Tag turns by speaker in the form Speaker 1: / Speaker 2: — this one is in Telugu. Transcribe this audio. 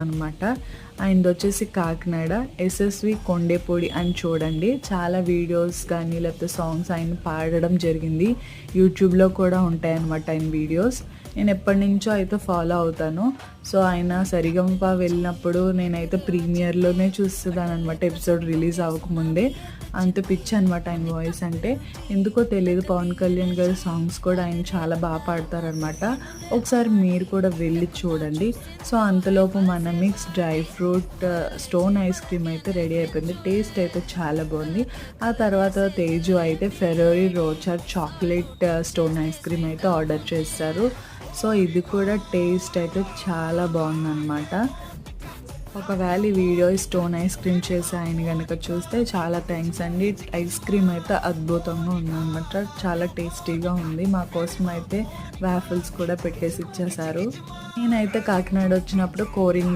Speaker 1: అనమాట. ఆయనది వచ్చేసి కాకినాడ ఎస్ఎస్వి కొండేపూడి అని చూడండి. చాలా వీడియోస్ కానీ లేకపోతే సాంగ్స్ ఆయన పాడడం జరిగింది. యూట్యూబ్లో కూడా ఉంటాయన్నమాట ఆయన వీడియోస్. నేను ఎప్పటి నుంచో అయితే ఫాలో అవుతాను. సో ఆయన సరిగమప వెళ్ళినప్పుడు నేనైతే ప్రీమియర్లోనే చూస్తున్నాను అనమాట, ఎపిసోడ్ రిలీజ్ అవ్వకముందే. అంత పిచ్చి అనమాట ఆయన వాయిస్ అంటే. ఎందుకో తెలియదు, పవన్ కళ్యాణ్ గారి సాంగ్స్ కూడా ఆయన చాలా బాగా పాడతారనమాట. ఒకసారి మీరు కూడా వెళ్ళి చూడండి. సో అంతలోపు మన mix dry fruit stone ice cream అయితే రెడీ అయిపోయింది. టేస్ట్ అయితే చాలా బాగుంది. ఆ తర్వాత తేజు అయితే Ferrero Rocher chocolate stone ice cream అయితే ఆర్డర్ చేస్తారు. సో ఇది కూడా టేస్ట్ అయితే చాలా బాగుందన్నమాట. ఒకవేళ ఈ వీడియో స్టోన్ ఐస్ క్రీమ్ చేసి ఆయన కనుక చూస్తే చాలా థ్యాంక్స్ అండి. ఐస్ క్రీమ్ అయితే అద్భుతంగా ఉందన్నమాట, చాలా టేస్టీగా ఉంది. మా కోసం అయితే వాఫిల్స్ కూడా పెట్టేసి ఇచ్చేసారు. నేనైతే కాకినాడ వచ్చినప్పుడు కోరింగ్